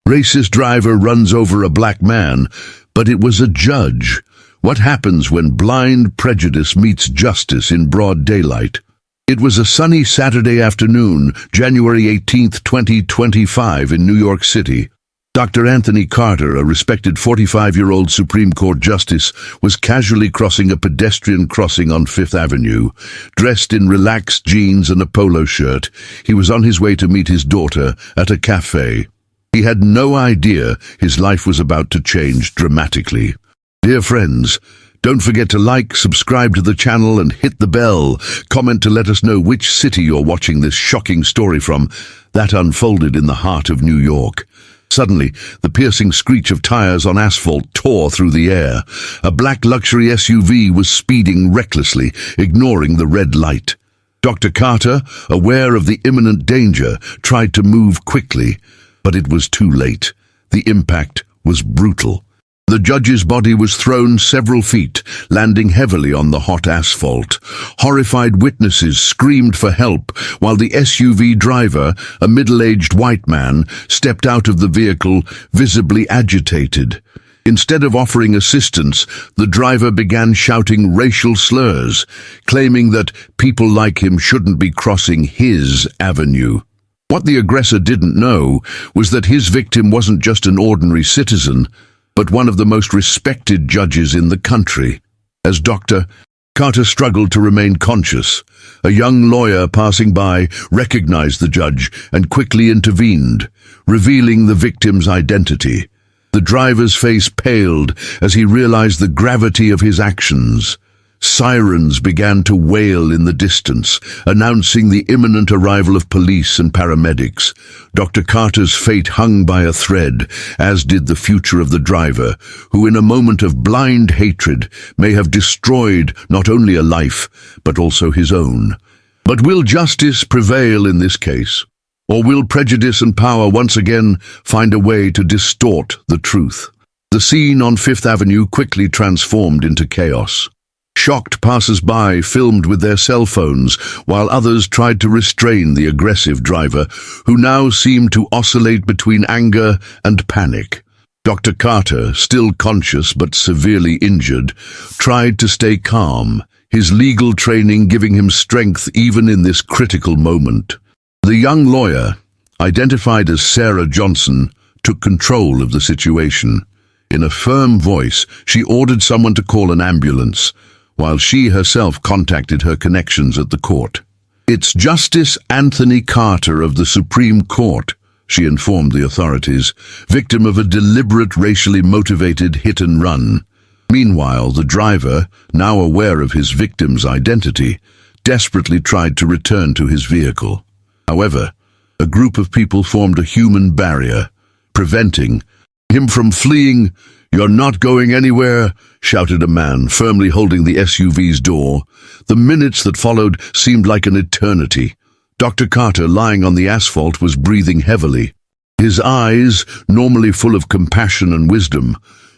Racist driver runs over a black man, but it was a judge. What happens when blind prejudice meets justice in broad daylight? It was a sunny Saturday afternoon, January 18th, 2025, in New York City. Dr. Anthony Carter, a respected 45-year-old Supreme Court justice, was casually crossing a pedestrian crossing on Fifth Avenue. Dressed in relaxed jeans and a polo shirt, he was on his way to meet his daughter at a cafe. He had no idea his life was about to change dramatically. Dear friends, don't forget to like, subscribe to the channel and hit the bell. Comment to let us know which city you're watching this shocking story from. That unfolded in the heart of New York. Suddenly, the piercing screech of tires on asphalt tore through the air. A black luxury SUV was speeding recklessly, ignoring the red light. Dr. Carter, aware of the imminent danger, tried to move quickly, but it was too late. The impact was brutal. The judge's body was thrown several feet, landing heavily on the hot asphalt. Horrified witnesses screamed for help, while the SUV driver, a middle-aged white man, stepped out of the vehicle, visibly agitated. Instead of offering assistance, the driver began shouting racial slurs, claiming that people like him shouldn't be crossing his avenue. What the aggressor didn't know was that his victim wasn't just an ordinary citizen, but one of the most respected judges in the country. As Dr. Carter struggled to remain conscious, a young lawyer passing by recognized the judge and quickly intervened, revealing the victim's identity. The driver's face paled as he realized the gravity of his actions. Sirens began to wail in the distance, announcing the imminent arrival of police and paramedics. Dr. Carter's fate hung by a thread, as did the future of the driver, who in a moment of blind hatred may have destroyed not only a life, but also his own. But will justice prevail in this case? Or will prejudice and power once again find a way to distort the truth? The scene on Fifth Avenue quickly transformed into chaos. Shocked passers-by filmed with their cell phones, while others tried to restrain the aggressive driver, who now seemed to oscillate between anger and panic. Dr. Carter, still conscious but severely injured, tried to stay calm, his legal training giving him strength even in this critical moment. The young lawyer, identified as Sarah Johnson, took control of the situation. In a firm voice, she ordered someone to call an ambulance, while she herself contacted her connections at the court. "It's Justice Anthony Carter of the Supreme Court," she informed the authorities, victim of a deliberate racially motivated hit-and-run. Meanwhile, the driver, now aware of his victim's identity, desperately tried to return to his vehicle. However, a group of people formed a human barrier, preventing him from fleeing. "You're not going anywhere," shouted a man, firmly holding the SUV's door. The minutes that followed seemed like an eternity. Dr. Carter, lying on the asphalt, was breathing heavily. His eyes, normally full of compassion and wisdom,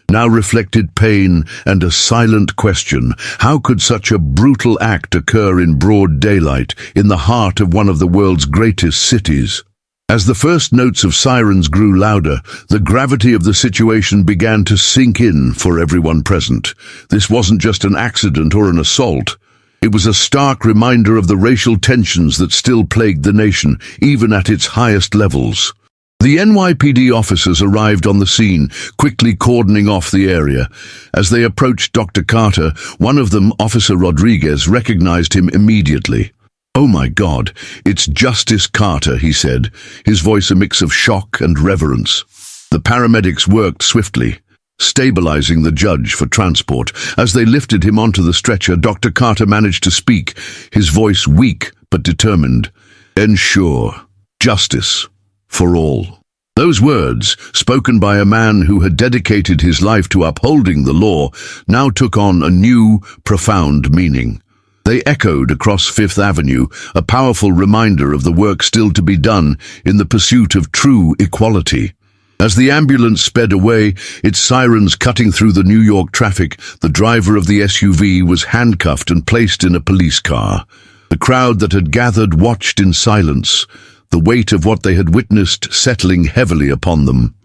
now reflected pain and a silent question. How could such a brutal act occur in broad daylight, in the heart of one of the world's greatest cities? As the first notes of sirens grew louder, the gravity of the situation began to sink in for everyone present. This wasn't just an accident or an assault. It was a stark reminder of the racial tensions that still plagued the nation, even at its highest levels. The NYPD officers arrived on the scene, quickly cordoning off the area. As they approached Dr. Carter, one of them, Officer Rodriguez, recognized him immediately. "Oh my God, it's Justice Carter," he said, his voice a mix of shock and reverence. The paramedics worked swiftly, stabilizing the judge for transport. As they lifted him onto the stretcher, Dr. Carter managed to speak, his voice weak but determined. "Ensure justice for all." Those words, spoken by a man who had dedicated his life to upholding the law, now took on a new, profound meaning. They echoed across Fifth Avenue, a powerful reminder of the work still to be done in the pursuit of true equality. As the ambulance sped away, its sirens cutting through the New York traffic, the driver of the SUV was handcuffed and placed in a police car. The crowd that had gathered watched in silence, the weight of what they had witnessed settling heavily upon them.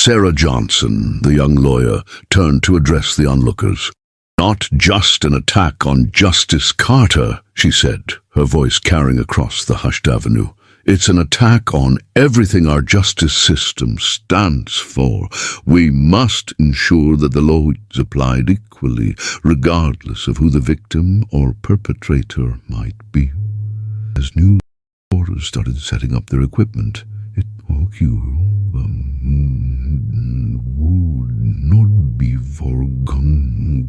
Sarah Johnson, the young lawyer, turned to address the onlookers. "Not just an attack on Justice Carter," she said, her voice carrying across the hushed avenue. "It's an attack on everything our justice system stands for. We must ensure that the law is applied equally, regardless of who the victim or perpetrator might be." As new reporters started setting up their equipment, it would not be forgotten.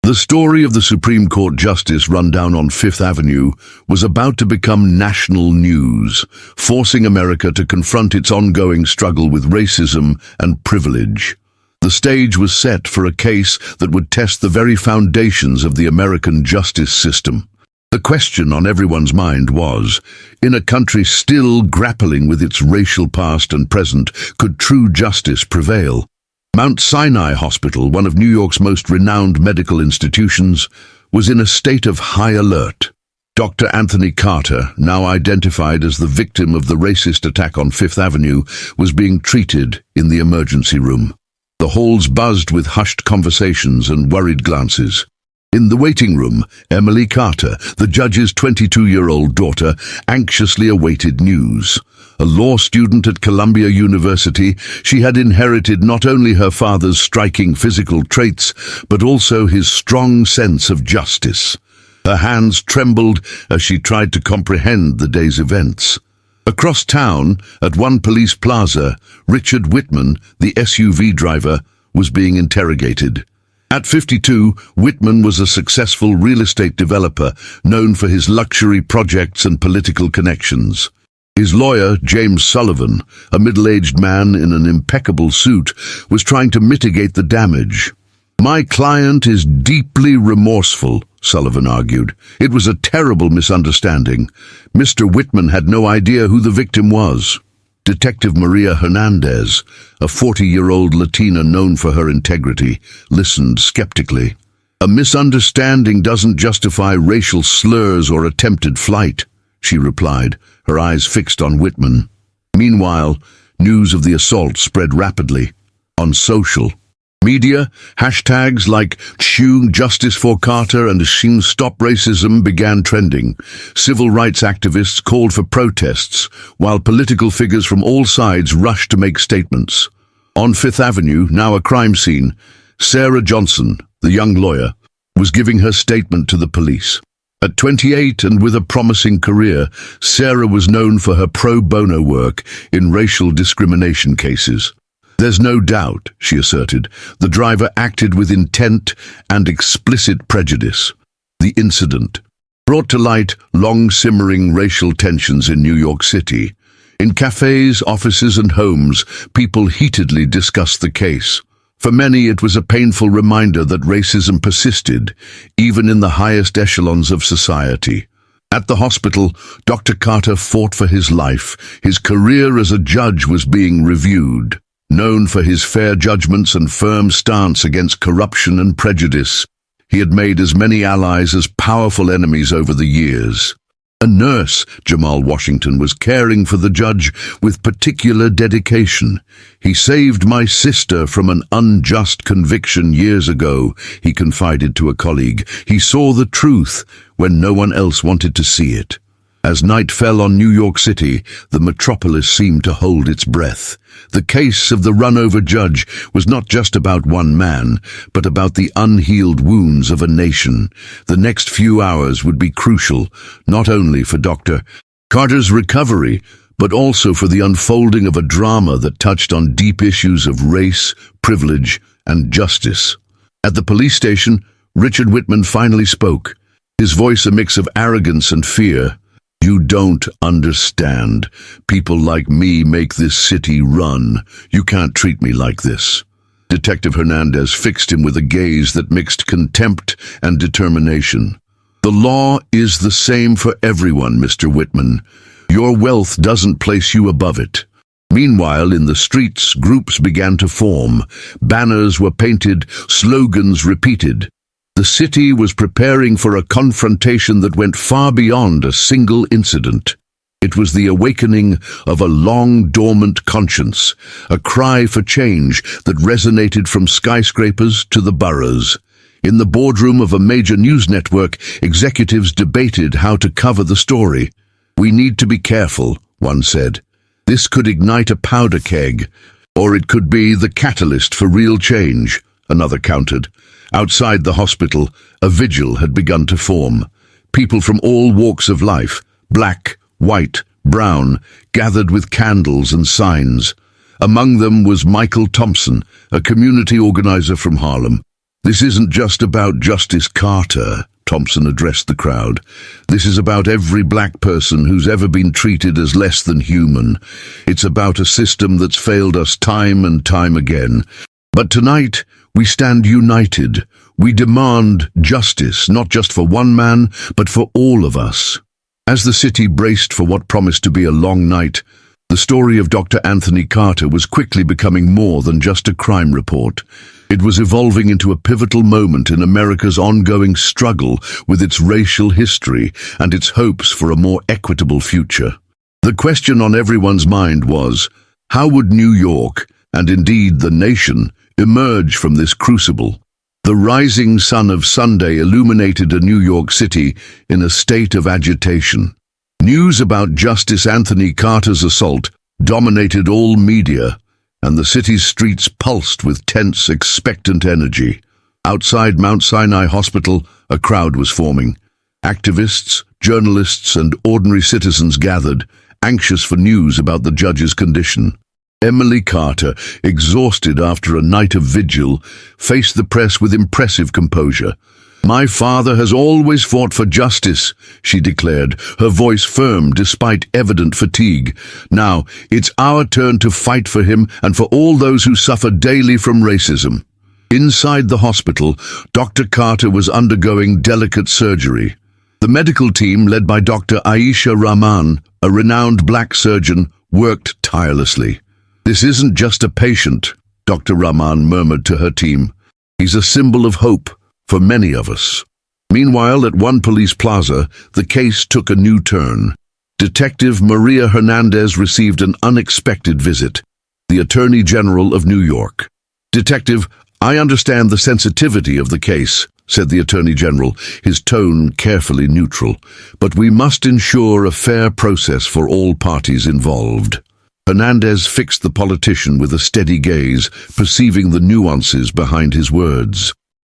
The story of the Supreme Court Justice run down on Fifth Avenue was about to become national news, forcing America to confront its ongoing struggle with racism and privilege. The stage was set for a case that would test the very foundations of the American justice system. The question on everyone's mind was, in a country still grappling with its racial past and present, could true justice prevail? Mount Sinai Hospital, one of New York's most renowned medical institutions, was in a state of high alert. Dr. Anthony Carter, now identified as the victim of the racist attack on Fifth Avenue, was being treated in the emergency room. The halls buzzed with hushed conversations and worried glances. In the waiting room, Emily Carter, the judge's 22-year-old daughter, anxiously awaited news. A law student at Columbia University, she had inherited not only her father's striking physical traits, but also his strong sense of justice. Her hands trembled as she tried to comprehend the day's events. Across town, at one police plaza, Richard Whitman, the SUV driver, was being interrogated. At 52, Whitman was a successful real estate developer known for his luxury projects and political connections. His lawyer, James Sullivan, a middle-aged man in an impeccable suit, was trying to mitigate the damage. "My client is deeply remorseful," Sullivan argued. "It was a terrible misunderstanding. Mr. Whitman had no idea who the victim was." Detective Maria Hernandez, a 40-year-old Latina known for her integrity, listened skeptically. "A misunderstanding doesn't justify racial slurs or attempted flight," she replied, her eyes fixed on Whitman. Meanwhile, news of the assault spread rapidly. On social media, hashtags like "Choose Justice for Carter" and "Stop Racism" began trending. Civil rights activists called for protests, while political figures from all sides rushed to make statements. On Fifth Avenue, now a crime scene, Sarah Johnson, the young lawyer, was giving her statement to the police. At 28 and with a promising career, Sarah was known for her pro bono work in racial discrimination cases. "There's no doubt," she asserted, "the driver acted with intent and explicit prejudice." The incident brought to light long-simmering racial tensions in New York City. In cafes, offices, and homes, people heatedly discussed the case. For many, it was a painful reminder that racism persisted, even in the highest echelons of society. At the hospital, Dr. Carter fought for his life. His career as a judge was being reviewed. Known for his fair judgments and firm stance against corruption and prejudice, he had made as many allies as powerful enemies over the years. A nurse, Jamal Washington, was caring for the judge with particular dedication. "He saved my sister from an unjust conviction years ago," he confided to a colleague. "He saw the truth when no one else wanted to see it." As night fell on New York City, the metropolis seemed to hold its breath. The case of the run-over judge was not just about one man, but about the unhealed wounds of a nation. The next few hours would be crucial, not only for Dr. Carter's recovery, but also for the unfolding of a drama that touched on deep issues of race, privilege, and justice. At the police station, Richard Whitman finally spoke, his voice a mix of arrogance and fear. "You don't understand. People like me make this city run. You can't treat me like this." Detective Hernandez fixed him with a gaze that mixed contempt and determination. "The law is the same for everyone, Mr. Whitman. Your wealth doesn't place you above it." Meanwhile, in the streets, groups began to form. Banners were painted, slogans repeated. The city was preparing for a confrontation that went far beyond a single incident. It was the awakening of a long-dormant conscience, a cry for change that resonated from skyscrapers to the boroughs. In the boardroom of a major news network, executives debated how to cover the story. "We need to be careful," one said. "This could ignite a powder keg, or it could be the catalyst for real change," another countered. Outside the hospital, a vigil had begun to form. People from all walks of life, black, white, brown, gathered with candles and signs. Among them was Michael Thompson, a community organizer from Harlem. "This isn't just about Justice Carter," Thompson addressed the crowd. "This is about every black person who's ever been treated as less than human. It's about a system that's failed us time and time again. But tonight, we stand united. We demand justice, not just for one man, but for all of us." As the city braced for what promised to be a long night, the story of Dr. Anthony Carter was quickly becoming more than just a crime report. It was evolving into a pivotal moment in America's ongoing struggle with its racial history and its hopes for a more equitable future. The question on everyone's mind was, how would New York, and indeed the nation, emerge from this crucible? The rising sun of Sunday illuminated a New York City in a state of agitation. News about Justice Anthony Carter's assault dominated all media, and the city's streets pulsed with tense, expectant energy. Outside Mount Sinai Hospital, a crowd was forming. Activists, journalists, and ordinary citizens gathered, anxious for news about the judge's condition. Emily Carter, exhausted after a night of vigil, faced the press with impressive composure. "My father has always fought for justice," she declared, her voice firm despite evident fatigue. "Now, it's our turn to fight for him and for all those who suffer daily from racism." Inside the hospital, Dr. Carter was undergoing delicate surgery. The medical team, led by Dr. Aisha Rahman, a renowned black surgeon, worked tirelessly. "This isn't just a patient," Dr. Rahman murmured to her team. "He's a symbol of hope for many of us." Meanwhile, at one police plaza, the case took a new turn. Detective Maria Hernandez received an unexpected visit, the Attorney General of New York. "Detective, I understand the sensitivity of the case," said the Attorney General, his tone carefully neutral, "but we must ensure a fair process for all parties involved." Hernandez fixed the politician with a steady gaze, perceiving the nuances behind his words.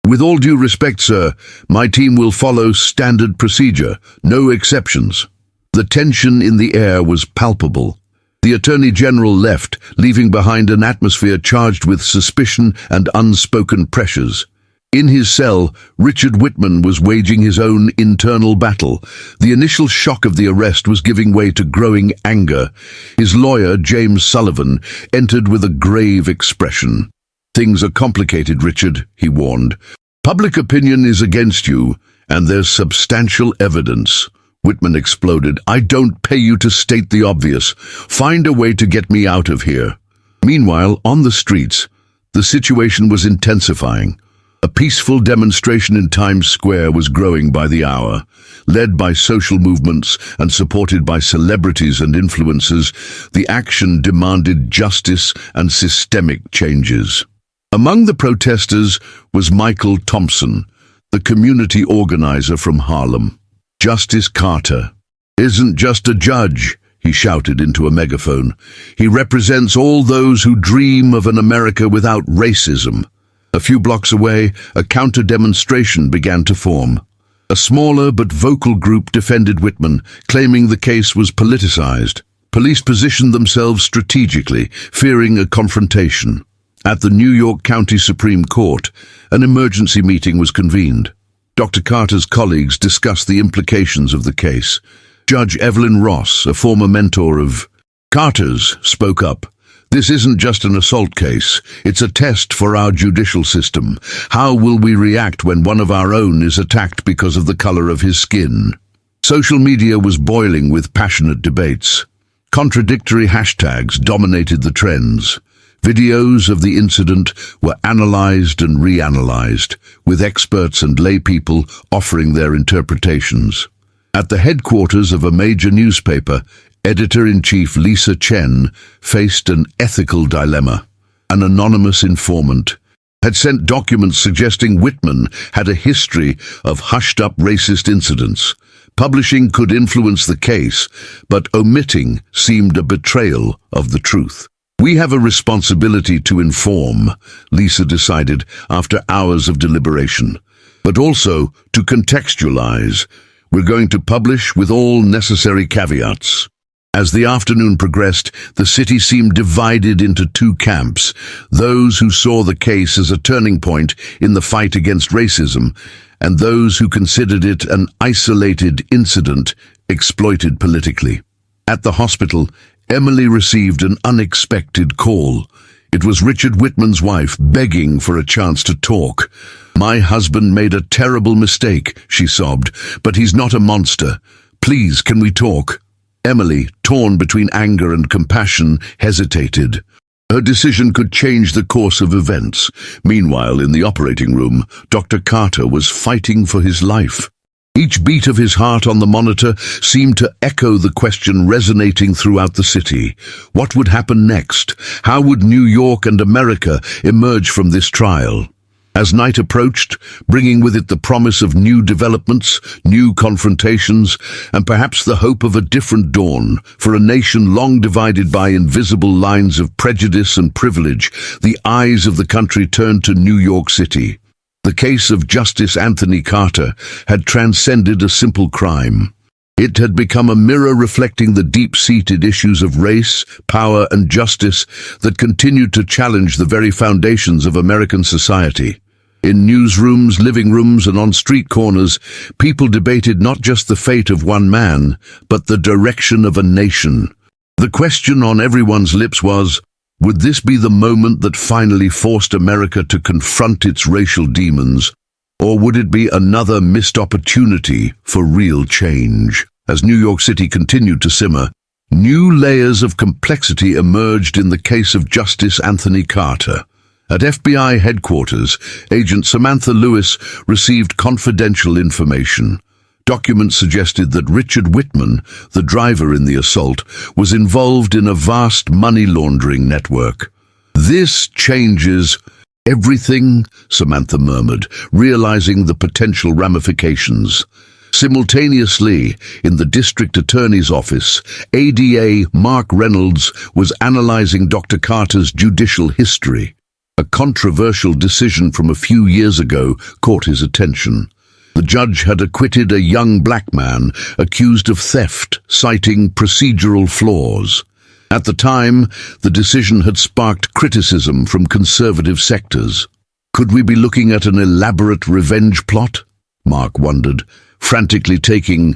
"With all due respect, sir, my team will follow standard procedure, no exceptions." The tension in the air was palpable. The Attorney General left, leaving behind an atmosphere charged with suspicion and unspoken pressures. In his cell, Richard Whitman was waging his own internal battle. The initial shock of the arrest was giving way to growing anger. His lawyer, James Sullivan, entered with a grave expression. "Things are complicated, Richard," he warned. "Public opinion is against you, and there's substantial evidence." Whitman exploded. "I don't pay you to state the obvious. Find a way to get me out of here." Meanwhile, on the streets, the situation was intensifying. A peaceful demonstration in Times Square was growing by the hour. Led by social movements and supported by celebrities and influencers, the action demanded justice and systemic changes. Among the protesters was Michael Thompson, the community organizer from Harlem. "Justice Carter isn't just a judge," he shouted into a megaphone. "He represents all those who dream of an America without racism." A few blocks away, a counter-demonstration began to form. A smaller but vocal group defended Whitman, claiming the case was politicized. Police positioned themselves strategically, fearing a confrontation. At the New York County Supreme Court, an emergency meeting was convened. Dr. Carter's colleagues discussed the implications of the case. Judge Evelyn Ross, a former mentor of Carter's, spoke up. "This isn't just an assault case. It's a test for our judicial system. How will we react when one of our own is attacked because of the color of his skin?" Social media was boiling with passionate debates. Contradictory hashtags dominated the trends. Videos of the incident were analyzed and reanalyzed, with experts and laypeople offering their interpretations. At the headquarters of a major newspaper, Editor-in-Chief Lisa Chen faced an ethical dilemma. An anonymous informant had sent documents suggesting Whitman had a history of hushed-up racist incidents. Publishing could influence the case, but omitting seemed a betrayal of the truth. We have a responsibility to inform, Lisa decided after hours of deliberation, but also to contextualize. We're going to publish with all necessary caveats. As the afternoon progressed, the city seemed divided into two camps: those who saw the case as a turning point in the fight against racism, and those who considered it an isolated incident exploited politically. At the hospital, Emily received an unexpected call. It was Richard Whitman's wife begging for a chance to talk. "My husband made a terrible mistake," she sobbed, "but he's not a monster. Please, can we talk?" Emily, torn between anger and compassion, hesitated. Her decision could change the course of events. Meanwhile, in the operating room, Dr. Carter was fighting for his life. Each beat of his heart on the monitor seemed to echo the question resonating throughout the city. What would happen next? How would New York and America emerge from this trial? As night approached, bringing with it the promise of new developments, new confrontations, and perhaps the hope of a different dawn, for a nation long divided by invisible lines of prejudice and privilege, the eyes of the country turned to New York City. The case of Justice Anthony Carter had transcended a simple crime. It had become a mirror reflecting the deep-seated issues of race, power, and justice that continued to challenge the very foundations of American society. In newsrooms, living rooms, and on street corners, people debated not just the fate of one man, but the direction of a nation. The question on everyone's lips was, would this be the moment that finally forced America to confront its racial demons, or would it be another missed opportunity for real change? As New York City continued to simmer, new layers of complexity emerged in the case of Justice Anthony Carter. At FBI headquarters, Agent Samantha Lewis received confidential information. Documents suggested that Richard Whitman, the driver in the assault, was involved in a vast money laundering network. "This changes everything," Samantha murmured, realizing the potential ramifications. Simultaneously, in the district attorney's office, ADA Mark Reynolds was analyzing Dr. Carter's judicial history. A controversial decision from a few years ago caught his attention. The judge had acquitted a young black man accused of theft, citing procedural flaws. At the time, the decision had sparked criticism from conservative sectors. Could we be looking at an elaborate revenge plot? Mark wondered, frantically taking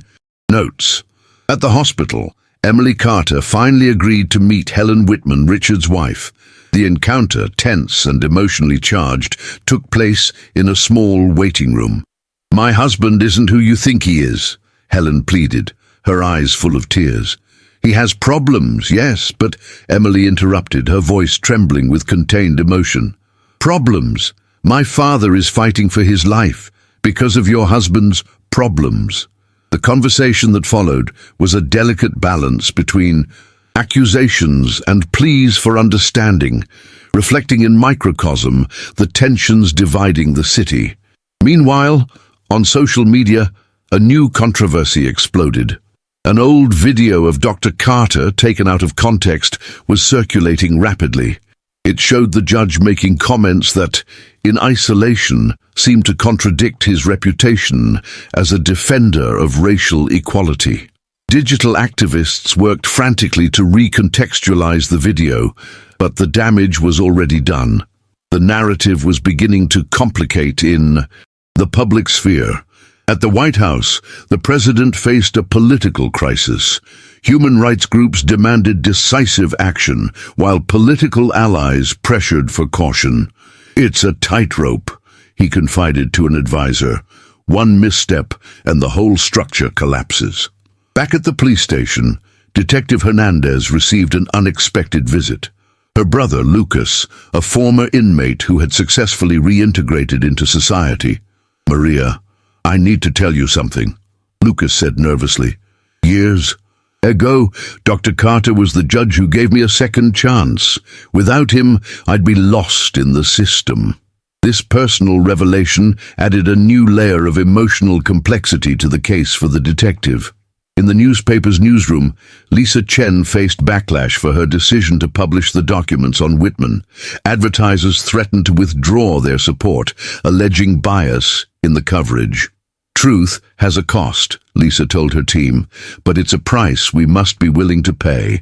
notes. At the hospital, Emily Carter finally agreed to meet Helen Whitman, Richard's wife. The encounter, tense and emotionally charged, took place in a small waiting room. "My husband isn't who you think he is," Helen pleaded, her eyes full of tears. "He has problems, yes, but," Emily interrupted, her voice trembling with contained emotion. "Problems? My father is fighting for his life because of your husband's problems." The conversation that followed was a delicate balance between accusations and pleas for understanding, reflecting in microcosm the tensions dividing the city. Meanwhile, on social media, a new controversy exploded. An old video of Dr. Carter, taken out of context, was circulating rapidly. It showed the judge making comments that, in isolation, seemed to contradict his reputation as a defender of racial equality. Digital activists worked frantically to recontextualize the video, but the damage was already done. The narrative was beginning to complicate in the public sphere. At the White House, the president faced a political crisis. Human rights groups demanded decisive action, while political allies pressured for caution. "It's a tightrope," he confided to an advisor. "One misstep and the whole structure collapses." Back at the police station, Detective Hernandez received an unexpected visit. Her brother, Lucas, a former inmate who had successfully reintegrated into society. "Maria, I need to tell you something," Lucas said nervously. "Years, Ergo, Dr. Carter was the judge who gave me a second chance. Without him, I'd be lost in the system. This personal revelation added a new layer of emotional complexity to the case for the detective. In the newspaper's newsroom, Lisa Chen faced backlash for her decision to publish the documents on Whitman. Advertisers threatened to withdraw their support, alleging bias in the coverage. Truth has a cost, Lisa told her team, but it's a price we must be willing to pay.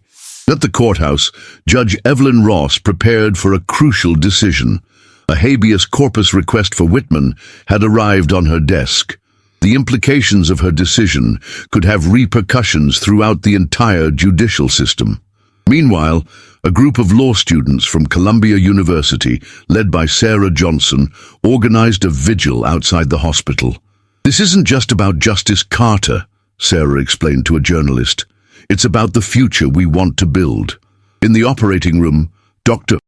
At the courthouse, Judge Evelyn Ross prepared for a crucial decision. A habeas corpus request for Whitman had arrived on her desk. The implications of her decision could have repercussions throughout the entire judicial system. Meanwhile, a group of law students from Columbia University, led by Sarah Johnson, organized a vigil outside the hospital. "This isn't just about Justice Carter," Sarah explained to a journalist. "It's about the future we want to build." In the operating room, Dr.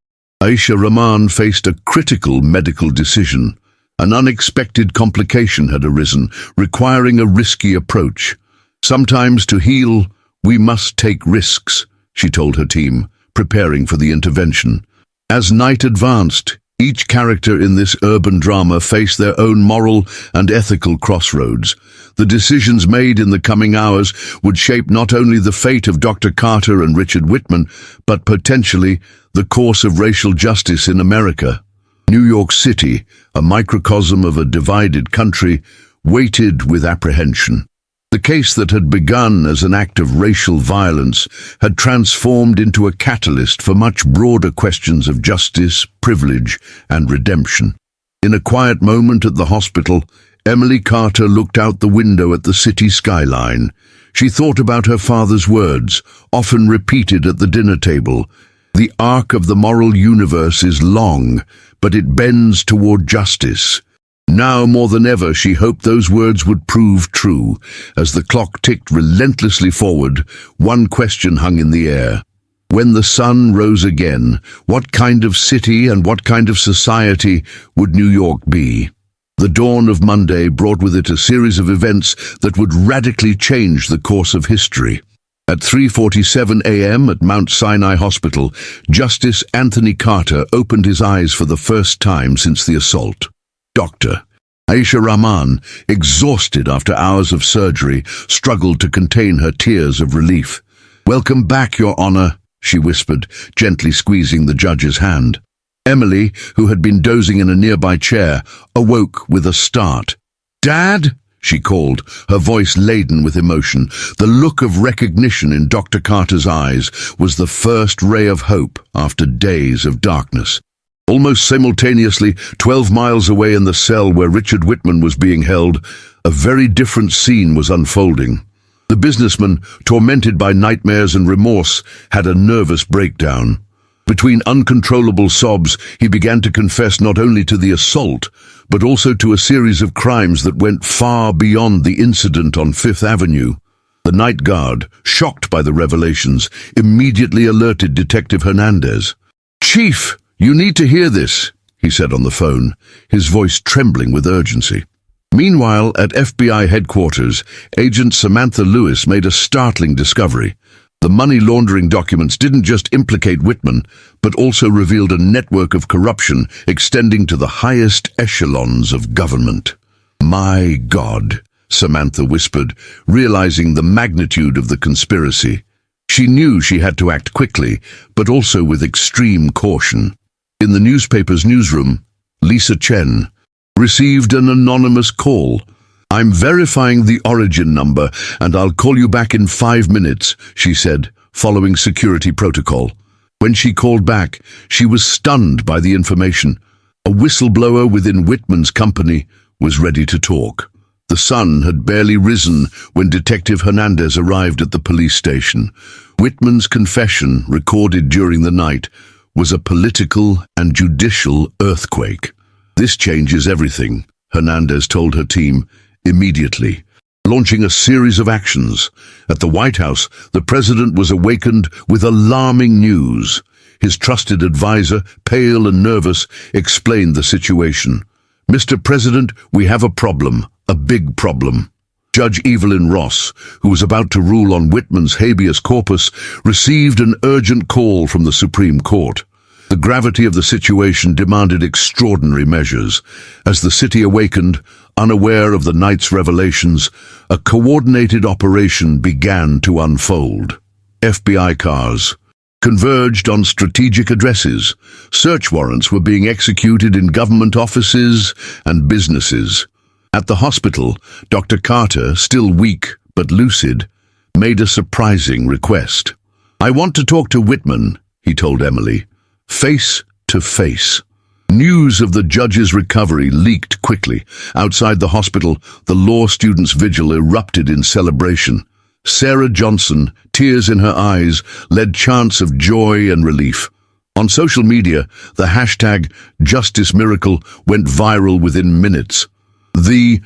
Aisha Rahman faced a critical medical decision. An unexpected complication had arisen, requiring a risky approach. "Sometimes to heal, we must take risks," she told her team, preparing for the intervention. As night advanced, each character in this urban drama faced their own moral and ethical crossroads. The decisions made in the coming hours would shape not only the fate of Dr. Carter and Richard Whitman, but potentially the course of racial justice in America. New York City, a microcosm of a divided country, waited with apprehension. The case that had begun as an act of racial violence had transformed into a catalyst for much broader questions of justice, privilege, and redemption. In a quiet moment at the hospital, Emily Carter looked out the window at the city skyline. She thought about her father's words, often repeated at the dinner table. "The arc of the moral universe is long, but it bends toward justice." Now more than ever, she hoped those words would prove true. As the clock ticked relentlessly forward, one question hung in the air. When the sun rose again, what kind of city and what kind of society would New York be? The dawn of Monday brought with it a series of events that would radically change the course of history. At 3:47 a.m. at Mount Sinai Hospital, Justice Anthony Carter opened his eyes for the first time since the assault. Dr. Aisha Rahman, exhausted after hours of surgery, struggled to contain her tears of relief. "Welcome back, Your Honor," she whispered, gently squeezing the judge's hand. Emily, who had been dozing in a nearby chair, awoke with a start. "Dad?" she called, her voice laden with emotion. The look of recognition in Dr. Carter's eyes was the first ray of hope after days of darkness. Almost simultaneously, 12 miles away in the cell where Richard Whitman was being held, a very different scene was unfolding. The businessman, tormented by nightmares and remorse, had a nervous breakdown. Between uncontrollable sobs, he began to confess not only to the assault, but also to a series of crimes that went far beyond the incident on Fifth Avenue. The night guard, shocked by the revelations, immediately alerted Detective Hernandez. "Chief, you need to hear this," he said on the phone, his voice trembling with urgency. Meanwhile, at FBI headquarters, Agent Samantha Lewis made a startling discovery. The money laundering documents didn't just implicate Whitman, but also revealed a network of corruption extending to the highest echelons of government. "My God," Samantha whispered, realizing the magnitude of the conspiracy. She knew she had to act quickly, but also with extreme caution. In the newspaper's newsroom, Lisa Chen received an anonymous call. "I'm verifying the origin number, and I'll call you back in 5 minutes," she said, following security protocol. When she called back, she was stunned by the information. A whistleblower within Whitman's company was ready to talk. The sun had barely risen when Detective Hernandez arrived at the police station. Whitman's confession, recorded during the night, was a political and judicial earthquake. "This changes everything," Hernandez told her team, immediately, launching a series of actions. At the White House, the president was awakened with alarming news. His trusted advisor, pale and nervous, explained the situation. "Mr. President, we have a problem, a big problem." Judge Evelyn Ross, who was about to rule on Whitman's habeas corpus, received an urgent call from the Supreme Court. The gravity of the situation demanded extraordinary measures. As the city awakened, unaware of the night's revelations, a coordinated operation began to unfold. FBI cars converged on strategic addresses. Search warrants were being executed in government offices and businesses. At the hospital, Dr. Carter, still weak but lucid, made a surprising request. "I want to talk to Whitman," he told Emily, "face to face." News of the judge's recovery leaked quickly. Outside the hospital, the law students' vigil erupted in celebration. Sarah Johnson, tears in her eyes, led chants of joy and relief. On social media, the hashtag #JusticeMiracle went viral within minutes. The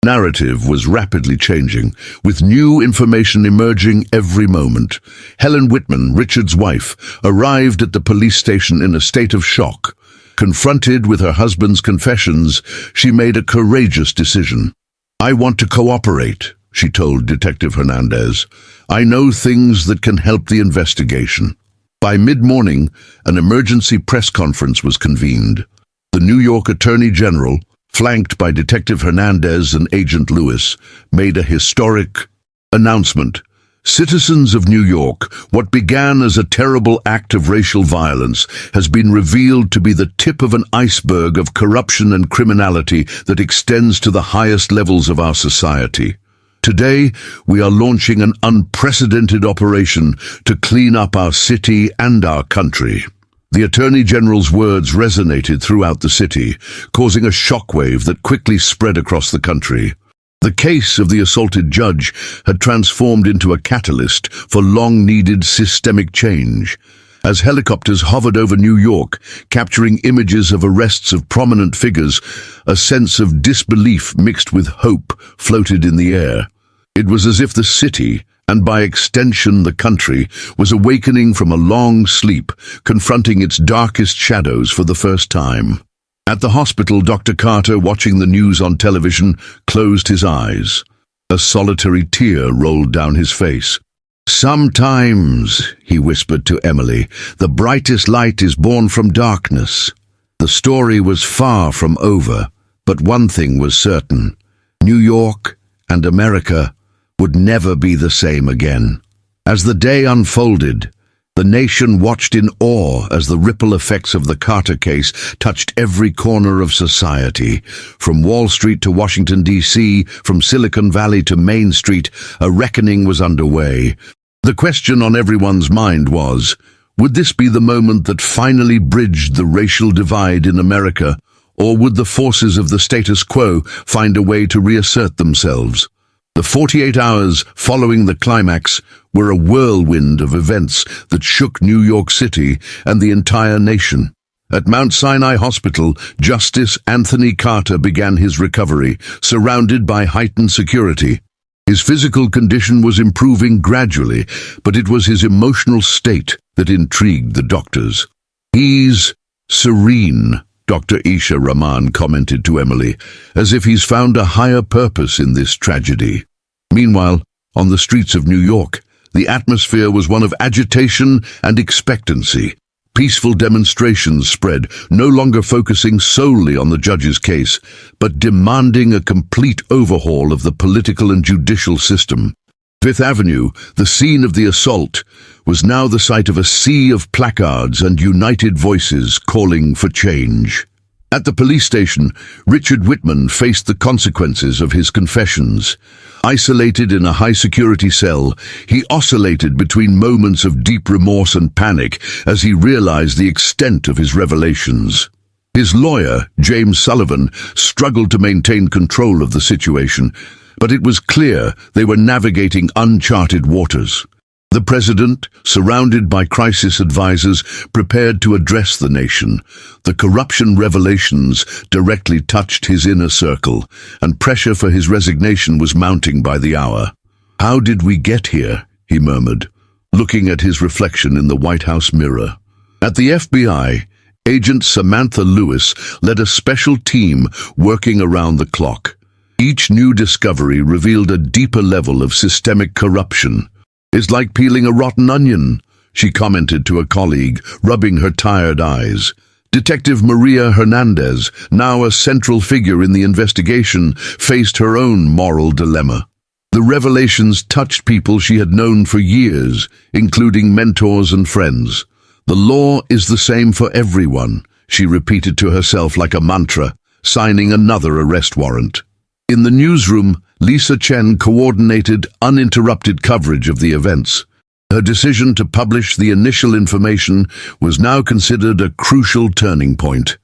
narrative was rapidly changing, with new information emerging every moment. Helen Whitman, Richard's wife, arrived at the police station in a state of shock. Confronted with her husband's confessions, she made a courageous decision. "I want to cooperate," she told Detective Hernandez. "I know things that can help the investigation." By mid-morning, an emergency press conference was convened. The New York Attorney General, flanked by Detective Hernandez and Agent Lewis, made a historic announcement. "Citizens of New York, what began as a terrible act of racial violence has been revealed to be the tip of an iceberg of corruption and criminality that extends to the highest levels of our society. Today, we are launching an unprecedented operation to clean up our city and our country." The Attorney General's words resonated throughout the city, causing a shockwave that quickly spread across the country. The case of the assaulted judge had transformed into a catalyst for long-needed systemic change. As helicopters hovered over New York, capturing images of arrests of prominent figures, a sense of disbelief mixed with hope floated in the air. It was as if the city, and by extension the country, was awakening from a long sleep, confronting its darkest shadows for the first time. At the hospital, Dr. Carter, watching the news on television, closed his eyes. A solitary tear rolled down his face. "Sometimes," he whispered to Emily, "the brightest light is born from darkness." The story was far from over, but one thing was certain. New York and America would never be the same again. As the day unfolded, the nation watched in awe as the ripple effects of the Carter case touched every corner of society. From Wall Street to Washington, D.C., from Silicon Valley to Main Street, a reckoning was underway. The question on everyone's mind was, would this be the moment that finally bridged the racial divide in America, or would the forces of the status quo find a way to reassert themselves? The 48 hours following the climax were a whirlwind of events that shook New York City and the entire nation. At Mount Sinai Hospital, Justice Anthony Carter began his recovery, surrounded by heightened security. His physical condition was improving gradually, but it was his emotional state that intrigued the doctors. "He's serene," Dr. Isha Rahman commented to Emily, "as if he's found a higher purpose in this tragedy." Meanwhile, on the streets of New York, the atmosphere was one of agitation and expectancy. Peaceful demonstrations spread, no longer focusing solely on the judge's case, but demanding a complete overhaul of the political and judicial system. Fifth Avenue, the scene of the assault, was now the site of a sea of placards and united voices calling for change. At the police station, Richard Whitman faced the consequences of his confessions. Isolated in a high-security cell, he oscillated between moments of deep remorse and panic as he realized the extent of his revelations. His lawyer, James Sullivan, struggled to maintain control of the situation, but it was clear they were navigating uncharted waters. The president, surrounded by crisis advisors, prepared to address the nation. The corruption revelations directly touched his inner circle, and pressure for his resignation was mounting by the hour. "How did we get here?" he murmured, looking at his reflection in the White House mirror. At the FBI, Agent Samantha Lewis led a special team working around the clock. Each new discovery revealed a deeper level of systemic corruption. "It's like peeling a rotten onion," she commented to a colleague, rubbing her tired eyes. Detective Maria Hernandez, now a central figure in the investigation, faced her own moral dilemma. The revelations touched people she had known for years, including mentors and friends. "The law is the same for everyone," she repeated to herself like a mantra, signing another arrest warrant. In the newsroom, Lisa Chen coordinated uninterrupted coverage of the events. Her decision to publish the initial information was now considered a crucial turning point.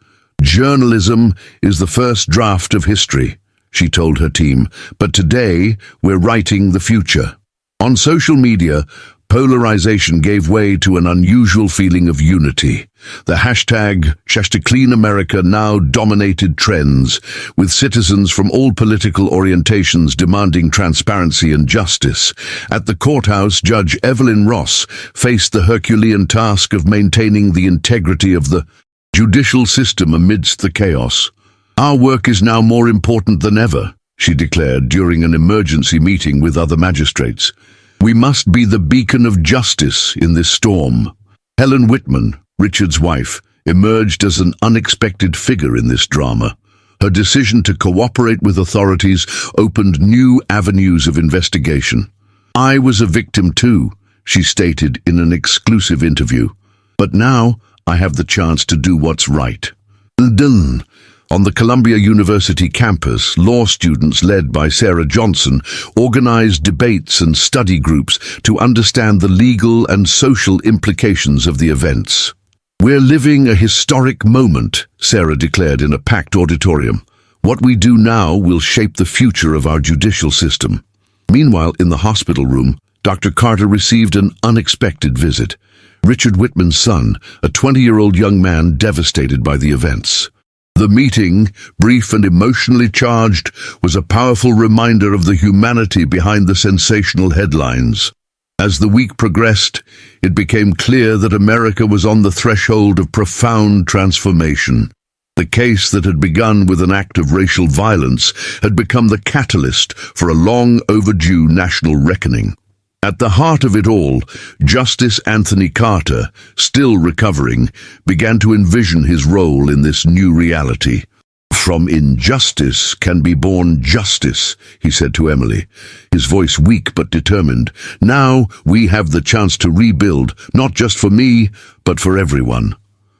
"Journalism is the first draft of history," she told her team, "but today we're writing the future." On social media, polarization gave way to an unusual feeling of unity. The hashtag #CleanAmerica now dominated trends, with citizens from all political orientations demanding transparency and justice. At the courthouse, Judge Evelyn Ross faced the Herculean task of maintaining the integrity of the judicial system amidst the chaos. "Our work is now more important than ever," she declared during an emergency meeting with other magistrates. "We must be the beacon of justice in this storm." Helen Whitman, Richard's wife, emerged as an unexpected figure in this drama. Her decision to cooperate with authorities opened new avenues of investigation. "I was a victim too," she stated in an exclusive interview. "But now I have the chance to do what's right." On the Columbia University campus, law students led by Sarah Johnson organized debates and study groups to understand the legal and social implications of the events. "We're living a historic moment," Sarah declared in a packed auditorium. "What we do now will shape the future of our judicial system." Meanwhile, in the hospital room, Dr. Carter received an unexpected visit. Richard Whitman's son, a 20-year-old young man devastated by the events. The meeting, brief and emotionally charged, was a powerful reminder of the humanity behind the sensational headlines. As the week progressed, it became clear that America was on the threshold of profound transformation. The case that had begun with an act of racial violence had become the catalyst for a long-overdue national reckoning. At the heart of it all, Justice Anthony Carter, still recovering, began to envision his role in this new reality. "From injustice can be born justice," he said to Emily, his voice weak but determined. "Now we have the chance to rebuild, not just for me, but for everyone."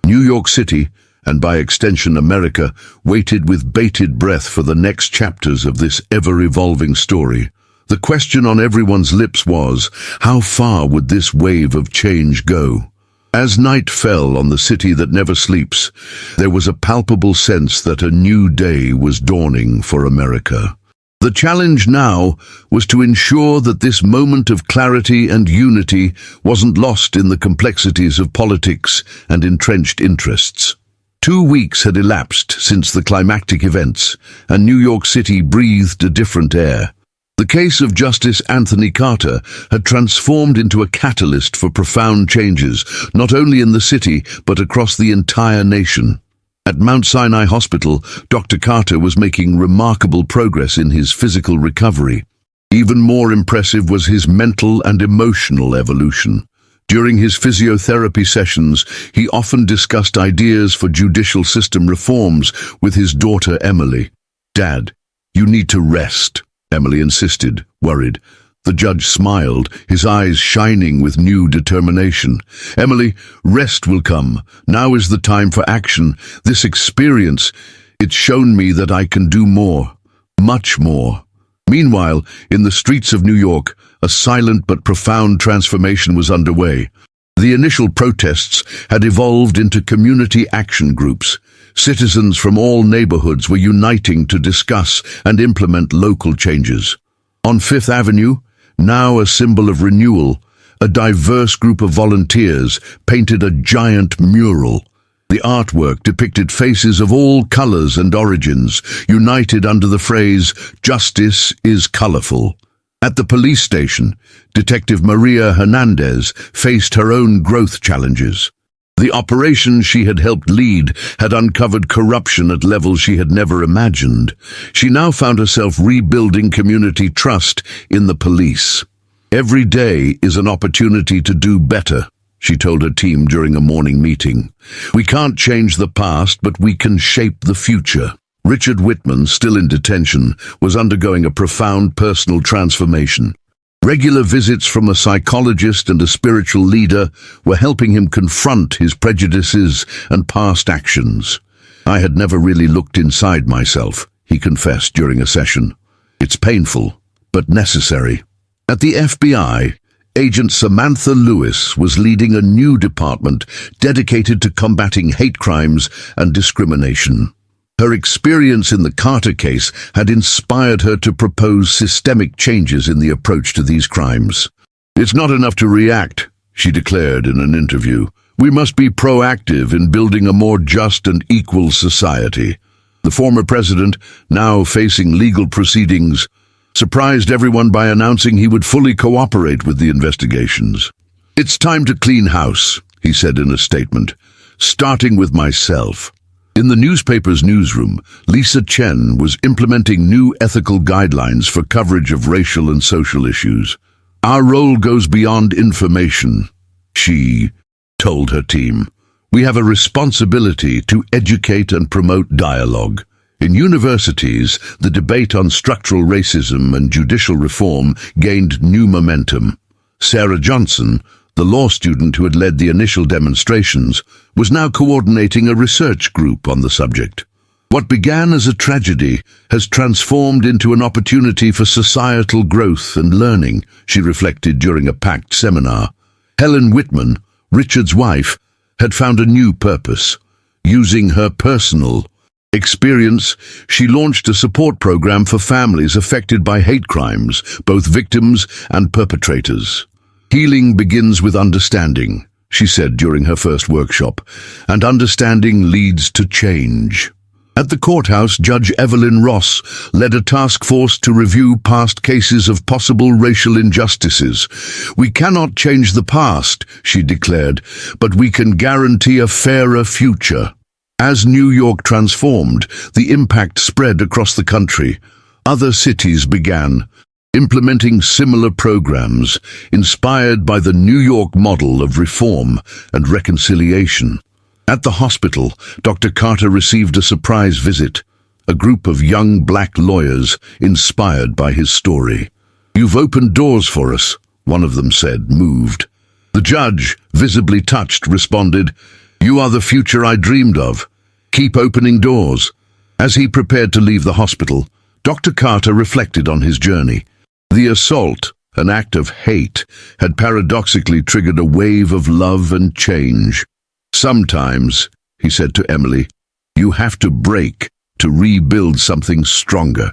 New York City, and by extension America, waited with bated breath for the next chapters of this ever-evolving story. The question on everyone's lips was, how far would this wave of change go? As night fell on the city that never sleeps, there was a palpable sense that a new day was dawning for America. The challenge now was to ensure that this moment of clarity and unity wasn't lost in the complexities of politics and entrenched interests. 2 weeks had elapsed since the climactic events, and New York City breathed a different air. The case of Justice Anthony Carter had transformed into a catalyst for profound changes, not only in the city, but across the entire nation. At Mount Sinai Hospital, Dr. Carter was making remarkable progress in his physical recovery. Even more impressive was his mental and emotional evolution. During his physiotherapy sessions, he often discussed ideas for judicial system reforms with his daughter Emily. "Dad, you need to rest," Emily insisted, worried. The judge smiled, his eyes shining with new determination. "Emily, rest will come. Now is the time for action. This experience, it's shown me that I can do more, much more." Meanwhile, in the streets of New York, a silent but profound transformation was underway. The initial protests had evolved into community action groups. Citizens from all neighborhoods were uniting to discuss and implement local changes. On Fifth Avenue, now a symbol of renewal, a diverse group of volunteers painted a giant mural. The artwork depicted faces of all colors and origins, united under the phrase, "Justice is colorful." At the police station, Detective Maria Hernandez faced her own growth challenges. The operation she had helped lead had uncovered corruption at levels she had never imagined. She now found herself rebuilding community trust in the police. "Every day is an opportunity to do better," she told her team during a morning meeting. "We can't change the past, but we can shape the future." Richard Whitman, still in detention, was undergoing a profound personal transformation. Regular visits from a psychologist and a spiritual leader were helping him confront his prejudices and past actions. "I had never really looked inside myself," he confessed during a session. "It's painful, but necessary." At the FBI, Agent Samantha Lewis was leading a new department dedicated to combating hate crimes and discrimination. Her experience in the Carter case had inspired her to propose systemic changes in the approach to these crimes. "It's not enough to react," she declared in an interview. "We must be proactive in building a more just and equal society." The former president, now facing legal proceedings, surprised everyone by announcing he would fully cooperate with the investigations. "It's time to clean house," he said in a statement, "starting with myself." In the newspaper's newsroom, Lisa Chen was implementing new ethical guidelines for coverage of racial and social issues. "Our role goes beyond information," she told her team. "We have a responsibility to educate and promote dialogue." In universities, the debate on structural racism and judicial reform gained new momentum. Sarah Johnson, the law student who had led the initial demonstrations, was now coordinating a research group on the subject. "What began as a tragedy has transformed into an opportunity for societal growth and learning," she reflected during a packed seminar. Helen Whitman, Richard's wife, had found a new purpose. Using her personal experience, she launched a support program for families affected by hate crimes, both victims and perpetrators. "Healing begins with understanding," she said during her first workshop, "and understanding leads to change." At the courthouse, Judge Evelyn Ross led a task force to review past cases of possible racial injustices. "We cannot change the past," she declared, "but we can guarantee a fairer future." As New York transformed, the impact spread across the country. Other cities began implementing similar programs, inspired by the New York model of reform and reconciliation. At the hospital, Dr. Carter received a surprise visit, a group of young black lawyers inspired by his story. "You've opened doors for us," one of them said, moved. The judge, visibly touched, responded, "You are the future I dreamed of. Keep opening doors." As he prepared to leave the hospital, Dr. Carter reflected on his journey. The assault, an act of hate, had paradoxically triggered a wave of love and change. "Sometimes," he said to Emily, "you have to break to rebuild something stronger."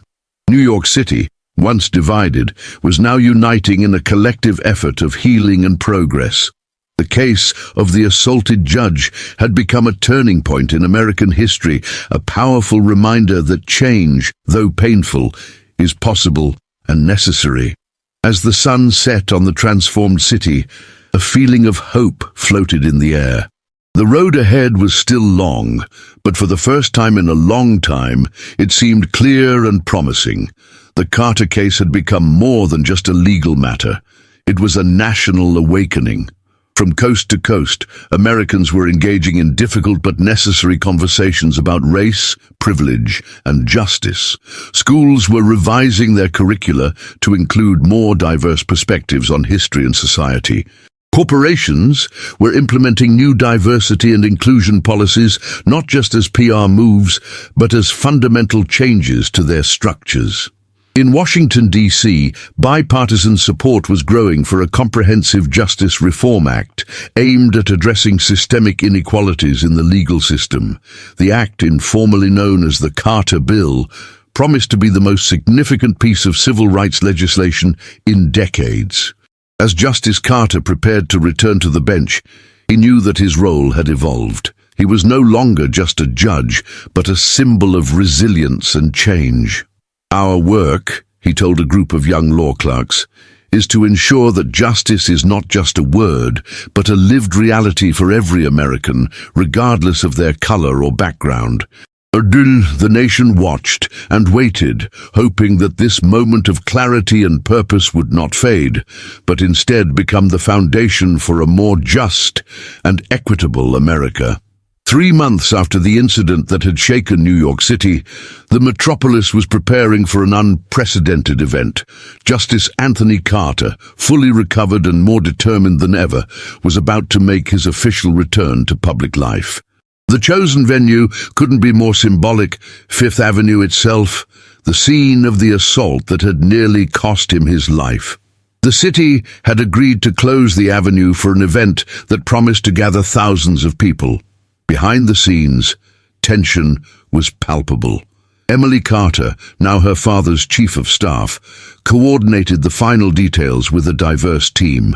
New York City, once divided, was now uniting in a collective effort of healing and progress. The case of the assaulted judge had become a turning point in American history, a powerful reminder that change, though painful, is possible and necessary. As the sun set on the transformed city, a feeling of hope floated in the air. The road ahead was still long, but for the first time in a long time, it seemed clear and promising. The Carter case had become more than just a legal matter. It was a national awakening. From coast to coast, Americans were engaging in difficult but necessary conversations about race, privilege, and justice. Schools were revising their curricula to include more diverse perspectives on history and society. Corporations were implementing new diversity and inclusion policies, not just as PR moves, but as fundamental changes to their structures. In Washington, D.C., bipartisan support was growing for a comprehensive Justice Reform Act aimed at addressing systemic inequalities in the legal system. The act, informally known as the Carter Bill, promised to be the most significant piece of civil rights legislation in decades. As Justice Carter prepared to return to the bench, he knew that his role had evolved. He was no longer just a judge, but a symbol of resilience and change. "Our work," he told a group of young law clerks, is to ensure that justice is not just a word, but a lived reality for every American, regardless of their color or background. The nation watched and waited, hoping that this moment of clarity and purpose would not fade, but instead become the foundation for a more just and equitable America. 3 months after the incident that had shaken New York City, the metropolis was preparing for an unprecedented event. Justice Anthony Carter, fully recovered and more determined than ever, was about to make his official return to public life. The chosen venue couldn't be more symbolic. Fifth Avenue itself, the scene of the assault that had nearly cost him his life. The city had agreed to close the avenue for an event that promised to gather thousands of people. Behind the scenes, tension was palpable. Emily Carter, now her father's chief of staff, coordinated the final details with a diverse team.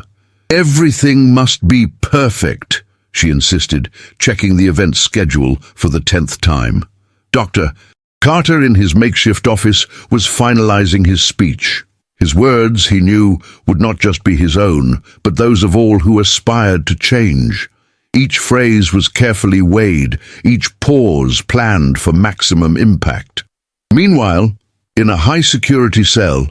"Everything must be perfect," she insisted, checking the event's schedule for the 10th time. Dr. Carter, in his makeshift office, was finalizing his speech. His words, he knew, would not just be his own, but those of all who aspired to change. Each phrase was carefully weighed, each pause planned for maximum impact. Meanwhile, in a high-security cell,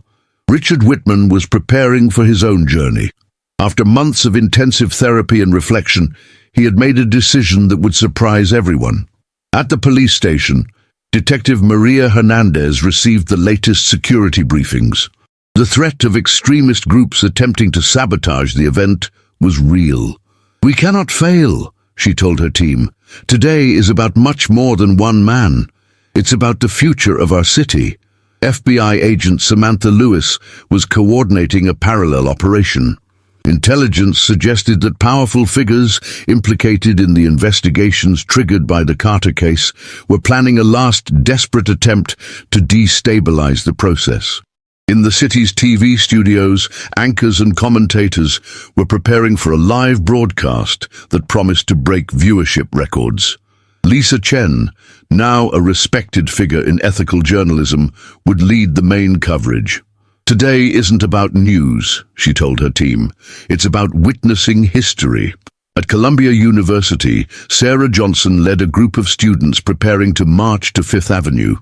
Richard Whitman was preparing for his own journey. After months of intensive therapy and reflection, he had made a decision that would surprise everyone. At the police station, Detective Maria Hernandez received the latest security briefings. The threat of extremist groups attempting to sabotage the event was real. "We cannot fail," she told her team. "Today is about much more than one man. It's about the future of our city." FBI agent Samantha Lewis was coordinating a parallel operation. Intelligence suggested that powerful figures implicated in the investigations triggered by the Carter case were planning a last desperate attempt to destabilize the process. In the city's TV studios, anchors and commentators were preparing for a live broadcast that promised to break viewership records. Lisa Chen, now a respected figure in ethical journalism, would lead the main coverage. "Today isn't about news," she told her team. "It's about witnessing history." At Columbia University, Sarah Johnson led a group of students preparing to march to Fifth Avenue.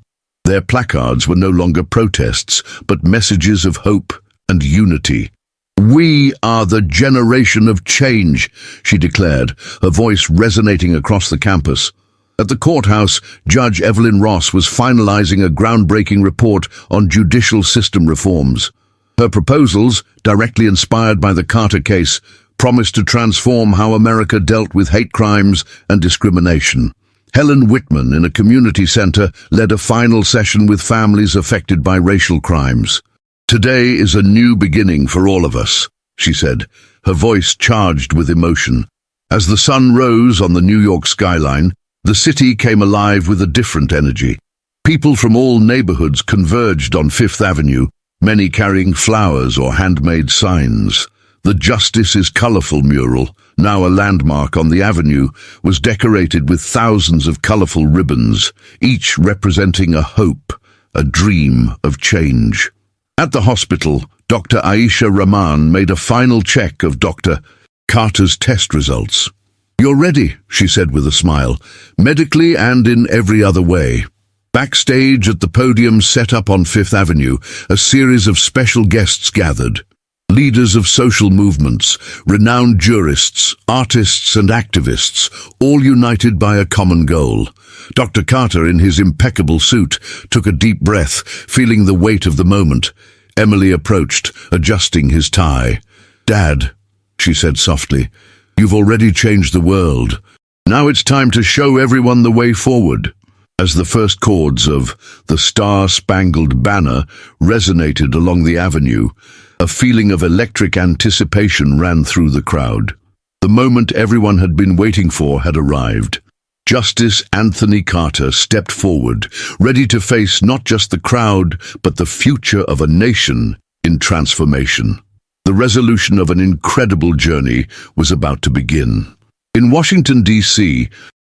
Their placards were no longer protests, but messages of hope and unity. "We are the generation of change," she declared, her voice resonating across the campus. At the courthouse, Judge Evelyn Ross was finalizing a groundbreaking report on judicial system reforms. Her proposals, directly inspired by the Carter case, promised to transform how America dealt with hate crimes and discrimination. Helen Whitman, in a community center, led a final session with families affected by racial crimes. "Today is a new beginning for all of us," she said, her voice charged with emotion. As the sun rose on the New York skyline, the city came alive with a different energy. People from all neighborhoods converged on Fifth Avenue, many carrying flowers or handmade signs. The Justice is Colorful mural, now a landmark on the avenue, was decorated with thousands of colorful ribbons, each representing a hope, a dream of change. At the hospital, Dr. Aisha Rahman made a final check of Dr. Carter's test results. "You're ready," she said with a smile, "medically and in every other way." Backstage at the podium set up on Fifth Avenue, a series of special guests gathered. Leaders of social movements, renowned jurists, artists and activists, all united by a common goal. Dr. Carter, in his impeccable suit, took a deep breath, feeling the weight of the moment. Emily approached, adjusting his tie. "Dad," she said softly, "you've already changed the world. Now it's time to show everyone the way forward." As the first chords of "The Star-Spangled Banner" resonated along the avenue, a feeling of electric anticipation ran through the crowd. The moment everyone had been waiting for had arrived. Justice Anthony Carter stepped forward, ready to face not just the crowd, but the future of a nation in transformation. The resolution of an incredible journey was about to begin. In Washington, D.C.,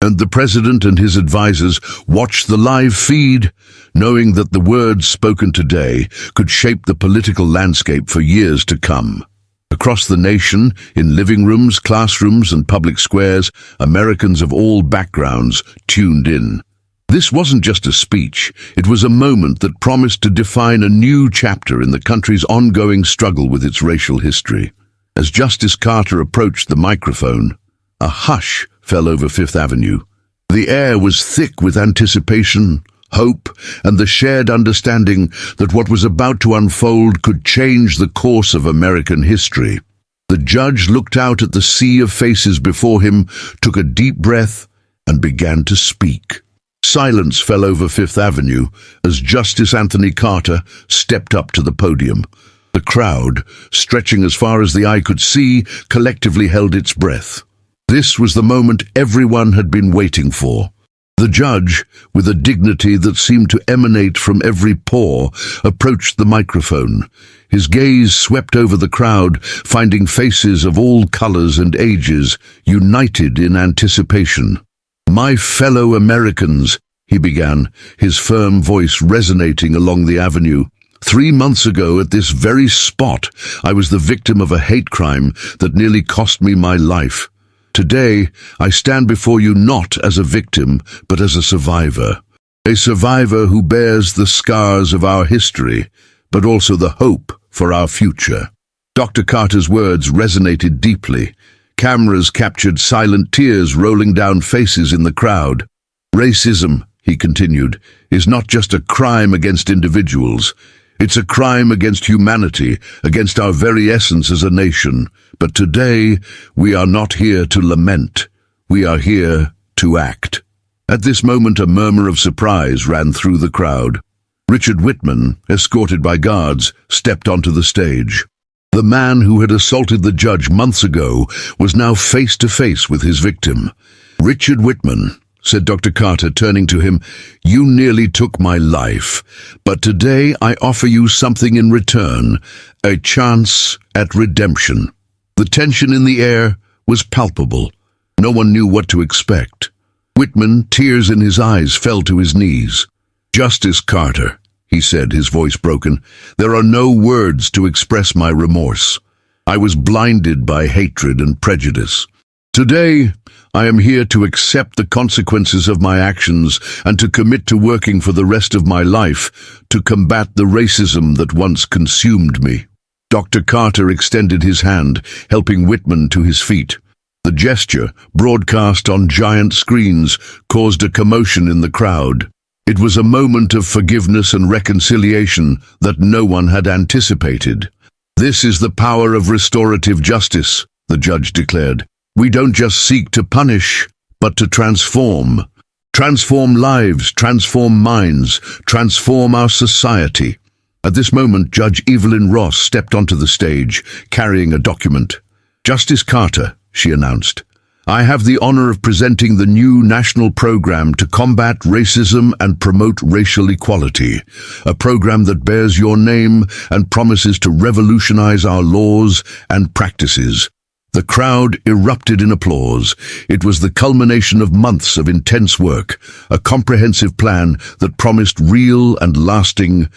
And the president and his advisors watched the live feed, knowing that the words spoken today could shape the political landscape for years to come. Across the nation, in living rooms, classrooms, and public squares, Americans of all backgrounds tuned in. This wasn't just a speech, it was a moment that promised to define a new chapter in the country's ongoing struggle with its racial history. As Justice Carter approached the microphone, a hush fell over Fifth Avenue. The air was thick with anticipation, hope, and the shared understanding that what was about to unfold could change the course of American history. The judge looked out at the sea of faces before him, took a deep breath, and began to speak. Silence fell over Fifth Avenue as Justice Anthony Carter stepped up to the podium. The crowd, stretching as far as the eye could see, collectively held its breath. This was the moment everyone had been waiting for. The judge, with a dignity that seemed to emanate from every pore, approached the microphone. His gaze swept over the crowd, finding faces of all colors and ages, united in anticipation. "My fellow Americans," he began, his firm voice resonating along the avenue. "3 months ago, at this very spot, I was the victim of a hate crime that nearly cost me my life. Today, I stand before you not as a victim, but as a survivor. A survivor who bears the scars of our history, but also the hope for our future." Dr. Carter's words resonated deeply. Cameras captured silent tears rolling down faces in the crowd. "Racism," he continued, "is not just a crime against individuals. It's a crime against humanity, against our very essence as a nation. But today, we are not here to lament. We are here to act." At this moment, a murmur of surprise ran through the crowd. Richard Whitman, escorted by guards, stepped onto the stage. The man who had assaulted the judge months ago was now face to face with his victim. "Richard Whitman," said Dr. Carter, turning to him, "you nearly took my life, but today I offer you something in return, a chance at redemption." The tension in the air was palpable. No one knew what to expect. Whitman, tears in his eyes, fell to his knees. "Justice Carter," he said, his voice broken, "there are no words to express my remorse. I was blinded by hatred and prejudice. Today, I am here to accept the consequences of my actions and to commit to working for the rest of my life to combat the racism that once consumed me." Dr. Carter extended his hand, helping Whitman to his feet. The gesture, broadcast on giant screens, caused a commotion in the crowd. It was a moment of forgiveness and reconciliation that no one had anticipated. "This is the power of restorative justice," the judge declared. "We don't just seek to punish, but to transform. Transform lives, transform minds, transform our society." At this moment, Judge Evelyn Ross stepped onto the stage, carrying a document. "Justice Carter," she announced, "I have the honor of presenting the new national program to combat racism and promote racial equality, a program that bears your name and promises to revolutionize our laws and practices." The crowd erupted in applause. It was the culmination of months of intense work, a comprehensive plan that promised real and lasting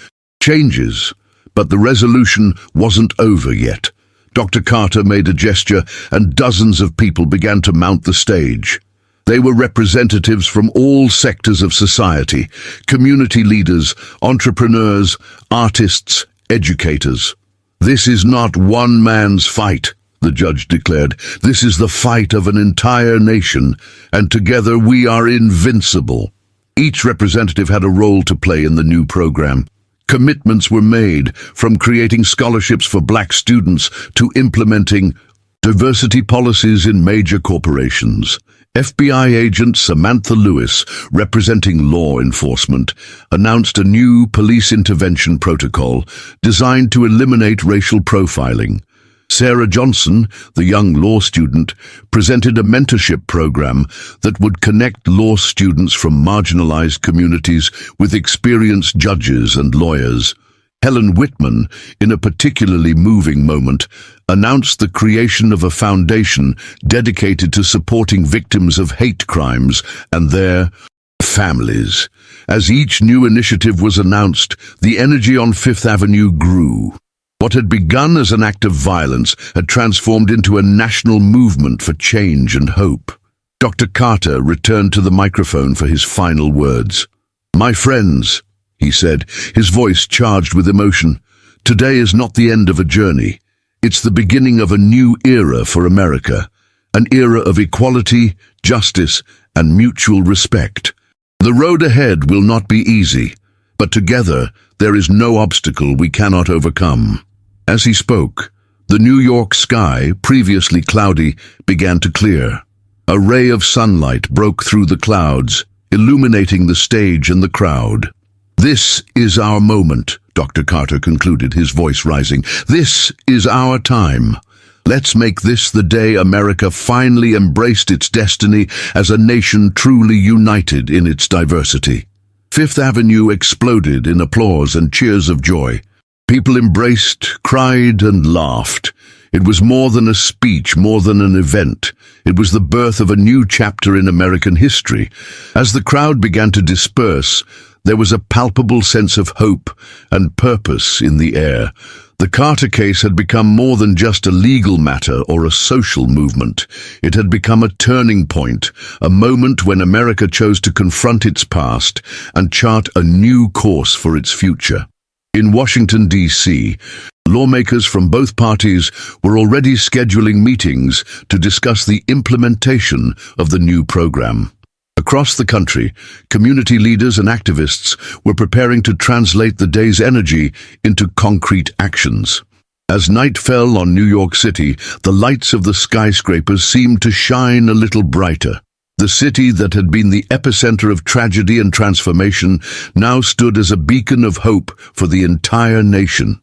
changes. But the resolution wasn't over yet. Dr. Carter made a gesture, and dozens of people began to mount the stage. They were representatives from all sectors of society, community leaders, entrepreneurs, artists, educators. "This is not one man's fight," the judge declared. "This is the fight of an entire nation, and together we are invincible." Each representative had a role to play in the new program. Commitments were made, from creating scholarships for black students to implementing diversity policies in major corporations. FBI agent Samantha Lewis, representing law enforcement, announced a new police intervention protocol designed to eliminate racial profiling. Sarah Johnson, the young law student, presented a mentorship program that would connect law students from marginalized communities with experienced judges and lawyers. Helen Whitman, in a particularly moving moment, announced the creation of a foundation dedicated to supporting victims of hate crimes and their families. As each new initiative was announced, the energy on Fifth Avenue grew. What had begun as an act of violence had transformed into a national movement for change and hope. Dr. Carter returned to the microphone for his final words. "My friends," he said, his voice charged with emotion, "today is not the end of a journey. It's the beginning of a new era for America, an era of equality, justice, and mutual respect. The road ahead will not be easy, but together there is no obstacle we cannot overcome." As he spoke, the New York sky, previously cloudy, began to clear. A ray of sunlight broke through the clouds, illuminating the stage and the crowd. "This is our moment," Dr. Carter concluded, his voice rising. "This is our time. Let's make this the day America finally embraced its destiny as a nation truly united in its diversity." Fifth Avenue exploded in applause and cheers of joy. People embraced, cried, and laughed. It was more than a speech, more than an event. It was the birth of a new chapter in American history. As the crowd began to disperse, there was a palpable sense of hope and purpose in the air. The Carter case had become more than just a legal matter or a social movement. It had become a turning point, a moment when America chose to confront its past and chart a new course for its future. In Washington, D.C., lawmakers from both parties were already scheduling meetings to discuss the implementation of the new program. Across the country, community leaders and activists were preparing to translate the day's energy into concrete actions. As night fell on New York City, the lights of the skyscrapers seemed to shine a little brighter. The city that had been the epicenter of tragedy and transformation now stood as a beacon of hope for the entire nation.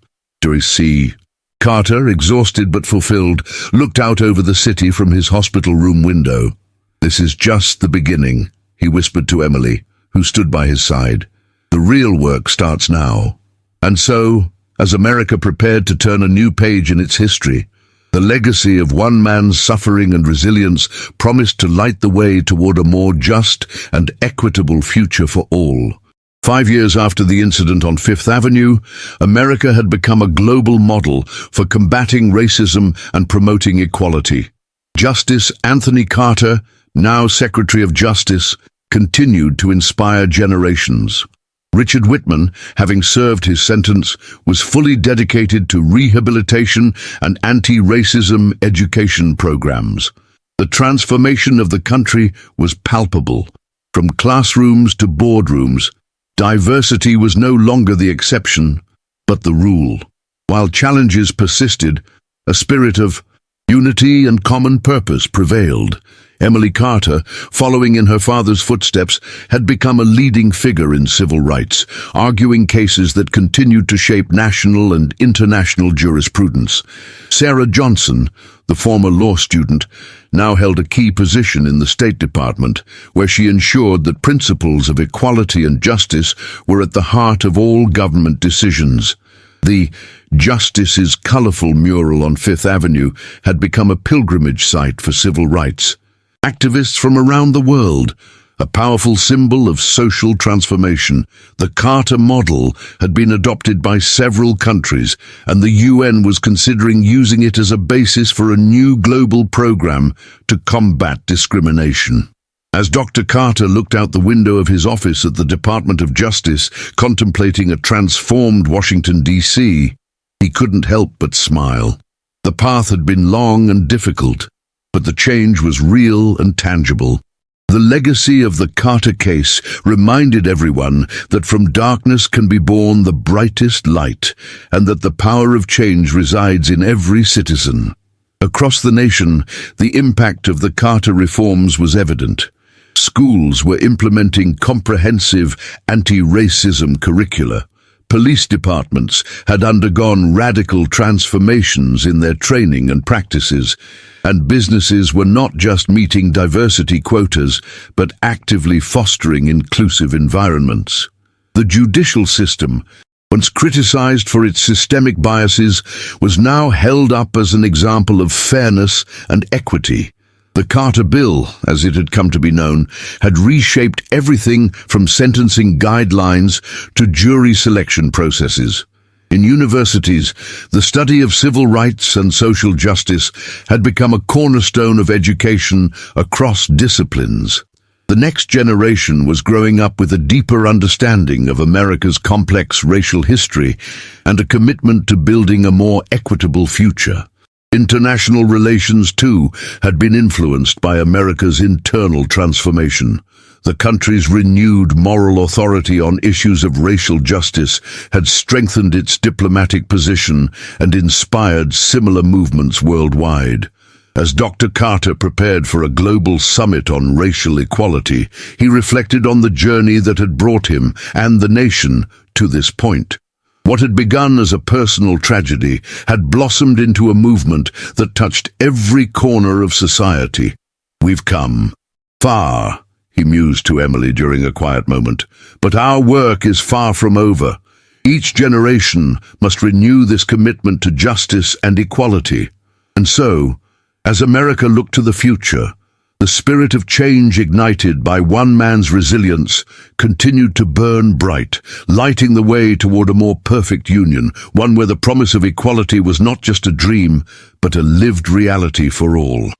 C. Carter, exhausted but fulfilled, looked out over the city from his hospital room window. "This is just the beginning," he whispered to Emily, who stood by his side. "The real work starts now." And so, as America prepared to turn a new page in its history, the legacy of one man's suffering and resilience promised to light the way toward a more just and equitable future for all. 5 years after the incident on Fifth Avenue, America had become a global model for combating racism and promoting equality. Justice Anthony Carter, now Secretary of Justice, continued to inspire generations. Richard Whitman, having served his sentence, was fully dedicated to rehabilitation and anti-racism education programs. The transformation of the country was palpable. From classrooms to boardrooms, diversity was no longer the exception, but the rule. While challenges persisted, a spirit of unity and common purpose prevailed. Emily Carter, following in her father's footsteps, had become a leading figure in civil rights, arguing cases that continued to shape national and international jurisprudence. Sarah Johnson, the former law student, now held a key position in the State Department, where she ensured that principles of equality and justice were at the heart of all government decisions. The "Justice is Colorful" mural on Fifth Avenue had become a pilgrimage site for civil rights. Activists from around the world, a powerful symbol of social transformation, the Carter model had been adopted by several countries, and the UN was considering using it as a basis for a new global program to combat discrimination. As Dr. Carter looked out the window of his office at the Department of Justice, contemplating a transformed Washington, D.C., he couldn't help but smile. The path had been long and difficult, but the change was real and tangible. The legacy of the Carter case reminded everyone that from darkness can be born the brightest light, and that the power of change resides in every citizen. Across the nation, the impact of the Carter reforms was evident. Schools were implementing comprehensive anti-racism curricula. Police departments had undergone radical transformations in their training and practices, and businesses were not just meeting diversity quotas, but actively fostering inclusive environments. The judicial system, once criticized for its systemic biases, was now held up as an example of fairness and equity. The Carter Bill, as it had come to be known, had reshaped everything from sentencing guidelines to jury selection processes. In universities, the study of civil rights and social justice had become a cornerstone of education across disciplines. The next generation was growing up with a deeper understanding of America's complex racial history and a commitment to building a more equitable future. International relations, too, had been influenced by America's internal transformation. The country's renewed moral authority on issues of racial justice had strengthened its diplomatic position and inspired similar movements worldwide. As Dr. Carter prepared for a global summit on racial equality, he reflected on the journey that had brought him and the nation to this point. What had begun as a personal tragedy had blossomed into a movement that touched every corner of society. "We've come far," he mused to Emily during a quiet moment, "but our work is far from over. Each generation must renew this commitment to justice and equality." And so, as America looked to the future, the spirit of change ignited by one man's resilience continued to burn bright, lighting the way toward a more perfect union, one where the promise of equality was not just a dream, but a lived reality for all.